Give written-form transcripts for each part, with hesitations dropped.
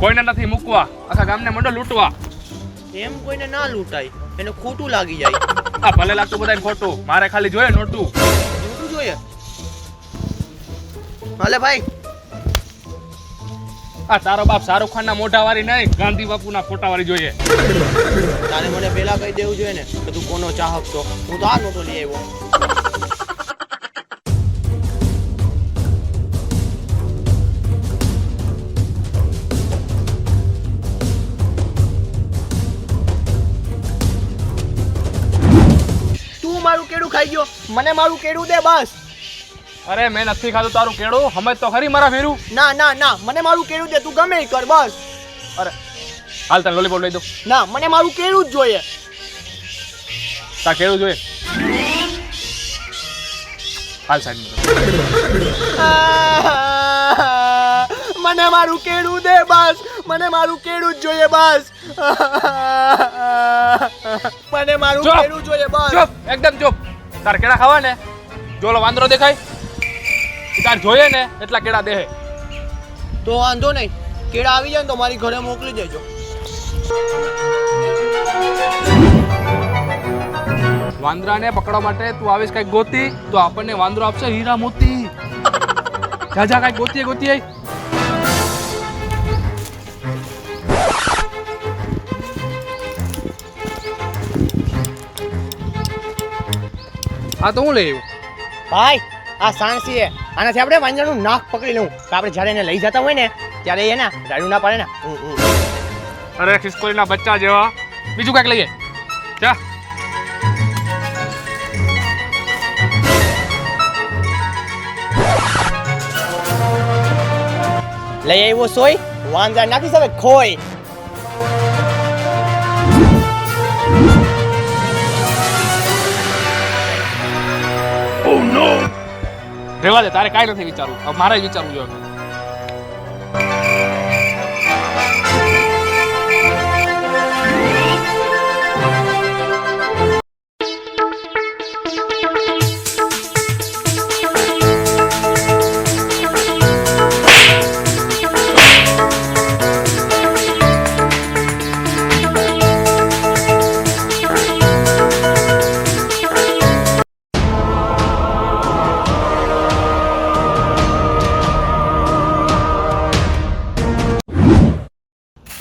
કોઈને નથી મૂકવા, આખા ગામને મંડો લૂંટવા. એમ કોઈને ના લૂંટાય, એને ખોટું લાગી જાય. આ ભલે લાગતું બધાને ખોટું, મારે ખાલી જોઈએ નોટું. ખોટું જોઈએ. હાલે ભાઈ. આ તારો બાપ શાહરુખ ખાન ના મોઢા વાળી નહીં, ગાંધી બાપુ ના ફોટા વાળી જોઈએ. તારે મને પેલા કહી દેવું જોઈએ ને કે તું કોનો ચાહક છો. હું તો આ નોટો લઈ આવ્યો. તું મારું કેળું ખાઈ ગયો, મને મારું કેળું દે બસ. અરે મેં નથી ખાધું તારું કેળું, સમજ તો ખરી મારા વીરું. ના ના ના, મને મારું કેળું દે, તું ગમે ઈ કર બસ. અરે હાલ તને લોલીપોપ લઈ દો. ના, મને મારું કેળું જ જોઈએ. તાર કેળું જોઈએ, હાલ સાઈડ. મને મારું કેળું દે બસ, મને મારું કેળું જ જોઈએ બસ. મને મારું ચૂપ. કેળું જોઈએ બસ. ચૂપ, એકદમ ચૂપ. તાર કેળા ખાવા ને, જોલો વાંદરો દેખાય, તાર જોઈએ ને એટલા કેળા દેહે. તો વાંધો નહીં, કેળા આવી જાય ને તો મારી ઘરે મોકલી દેજો. વાંદરાને પકડવા માટે તું આવીશ કઈક ગોતી તો આપણને વાંદરો આપશે હીરા મોતી. જા જા કઈક ગોતીએ ગોતીએ. હા તો હું લઈ આવ્યો. ભાઈ, આ સાણસી છે, આનાથી આપણે વાંદરાનું નાક પકડી લઉં તો આપણે જ્યારે એને લઈ જતા હોય ને ત્યારે એ ને રાડું ના પાડે ને. અરે ખિસકોલીના બચ્ચા જેવા, બીજું કઈક લઈએ. જા. લઈ આવ્યો સોય, વાંદરા નાખીશ હવે ખોય. રેવા દે, તારે કાંઈ નથી વિચારવું, હવે મારે જ વિચારવું જોઈએ.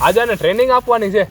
આજે આને ટ્રેનિંગ આપવાની છે.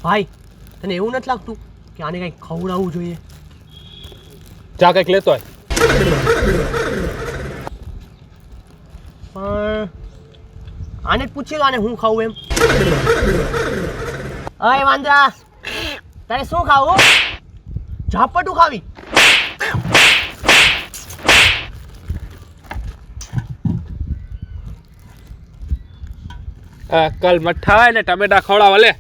ભાઈ, તને એવું નથી લાગતું કે આને કંઈક ખવડાવવું જોઈએ? જા કંઈક લેતો હોય. પણ આને જ પૂછી લો, આને હું ખાવું એમ. અય વાંદરા, તારે શું ખાવું? ઝાપટું ખાવી? કલ મઠાઈ ને ટમેટા ખવડાવા લે.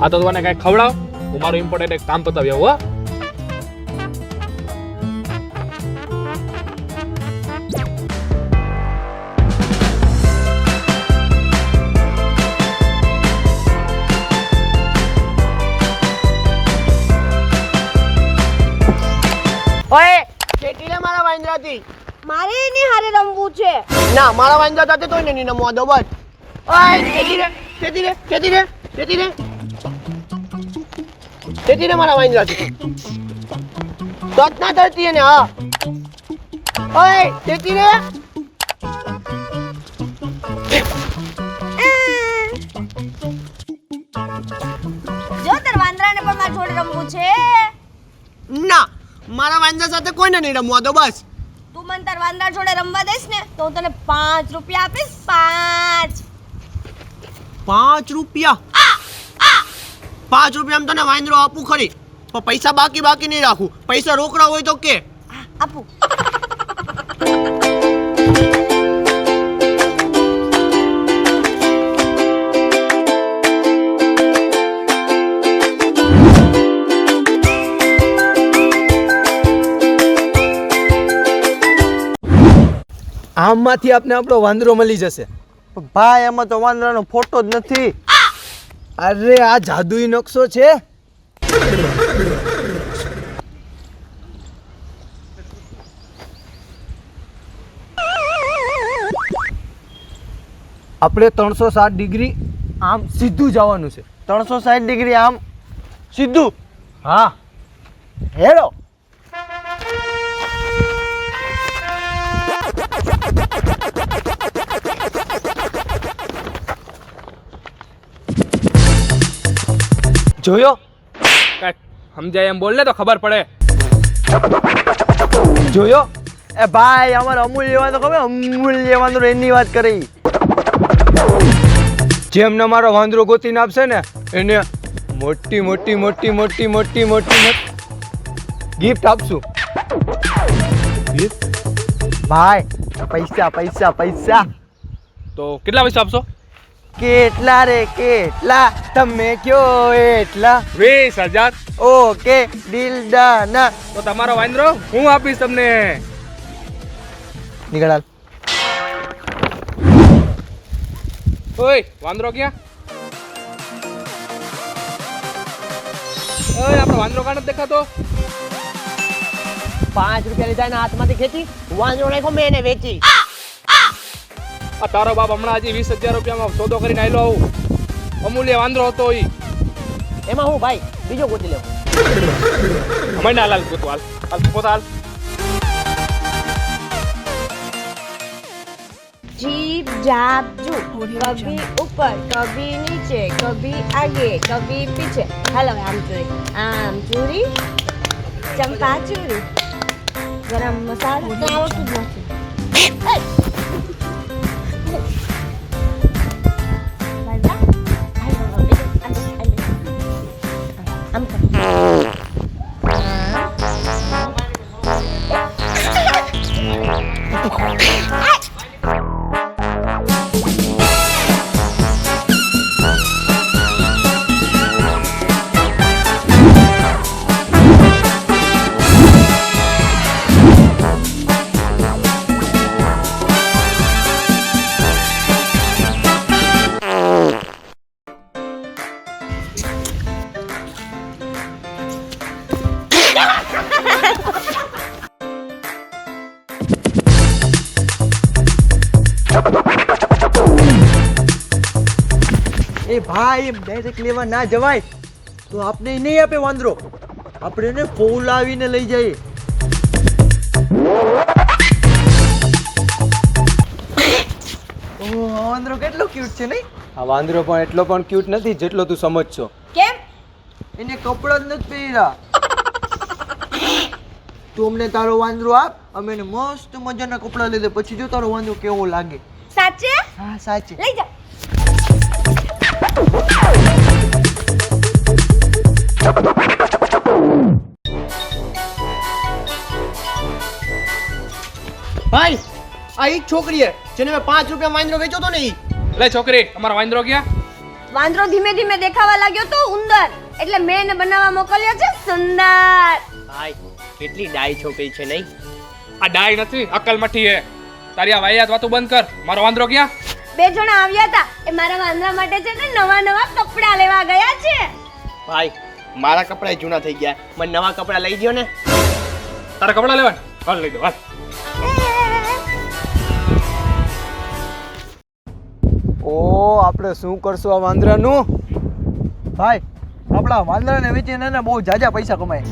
આ તો તને કઈ ખવડાવ, હું મારું ઇમ્પોર્ટન્ટ એક કામ પતાવી આવું. હો ઓય ખેતી લે મારા વાંદરાથી. મારે એની હારે રમવું છે. ના મારા વાંદરા સાથે તોય નહીં નમવા દો બસ. ઓય ખેતી લે ખેતી લે ખેતી લે ખેતી લે ખેતી લે મારા વાંદરાથી. તો જ ના ધરતી એને. હા ઓય ખેતી લે. જો તાર વાંદરાને પણ મારા જોડે રમવું છે. ના મારા વાંદરા સાથે કોઈને નહીં રમવા દો બસ. તું મને તાર વાંદરા જોડે રમવા દઈશ ને તો હું તને 5 રૂપિયા આપીશ. 5 રૂપિયા 5 રૂપિયા તને વાંદરો આપું ખરી, પણ પૈસા બાકી નહીં રાખું. પૈસા રોકડા હોય તો કે આપું. આમમાંથી આપને આપણો વાંદરો મળી જશે. ભાઈ એમાં તો વાંદરાનો ફોટો જ નથી. અરે આ જાદુઈ નકશો છે. આપણે 360 ડિગ્રી આમ સીધું જવાનું છે. 360 ડિગ્રી આમ સીધું. હા હેરો. જોયો કાંઈક સમજાય એમ બોલ ને તો ખબર પડે. જોયો એ ભાઈ અમારે અમૂલ્ય વાંદરો ખબર, અમૂલ્ય વાંદરો એની વાત કરી. જેમને મારો વાંદરો ગોતીને આપશે ને એને મોટી મોટી મોટી મોટી મોટી મોટી ગિફ્ટ આપશું. ભાઈ પૈસા પૈસા પૈસા. તો કેટલા પૈસા આપશો? કેટલા રે કેટલા? તમે કયો એટલા. 20,000. Okay deal done. તો તમારો વાંદરો હું આપીશ તમને. નીકળ. ઓય વાંદરો ક્યાં? ઓય આપણો વાંદરો કાં નથી દેખાતો? 5 રૂપિયા લીધા એના હાથમાંથી ખેંચી વાંદરો નાખ્યો મેં એને વેચી. આ તારો બાપ હમણાં હજી 20,000 રૂપિયામાં સોદો કરીને આયલો આવું. અમૂલ્ય વાંદરો હતો ઈ. એમાં હું ભાઈ બીજો ગોતી લેવો. અમે ના લાલ ગોતો હાલ. હાલ પોતા હાલ. जीप जाप जू कभी ऊपर कभी नीचे कभी आगे कभी पीछे. हेलो आम चूरी चंपा चूरी गरम मसाला आवडતું જ નથી. એ ભાઈ એમ ડાયરેક્ટ લેવા ના જવાય. તો આપણે નહીં આપે વાંદરો, આપણે એને ફોલાવીને લઈ જઈએ. વાંદરો કેટલો ક્યુટ છે નહીં? આ વાંદરો પણ એટલો પણ ક્યુટ નથી જેટલો તું સમજશો. કેમ? એને કપડા જ નથી પહેર્યા. તું અમને તારો વાંદરો આપ, અમે એને મસ્ત મજાના કપડા લઈ દે. પછી જો તારો વાંદરો કેવો લાગે. સાચે? હા સાચે. લઈ જા. ભાઈ આ ઈ છોકરી છે જેને મેં 5 રૂપિયા વાંદરો વેચ્યો તો ને ઈ. લે છોકરી, તમારો વાંદરો ક્યાં? વાંદરો ધીમે ધીમે દેખાવા લાગ્યો તો ઉંદર, એટલે મેં એને બનાવવા મોકલ્યો છે સુંદર. ભાઈ કેટલી ડાઈ છોકરી છે નહીં? આ ડાય નથી, અકલ મઠી હે. તારી આ વાહિયાત વાતો બંધ કર. મારો વાંદરો ક્યાં? 2 જણા આવ્યા હતા, એ મારા વાંદરા માટે છે ને નવા કપડાં લેવા ગયા છે. ભાઈ મારા કપડાં જૂના થઈ ગયા, મને નવા કપડાં લઈ દ્યો ને. તારા કપડા લેવા? હાલ લઈ દો હાલ. ઓ આપણે શું કરશું આ વાંદરાનું? ભાઈ આપણા વાંદરાને વેચીને બહુ જાજા પૈસા કમાય.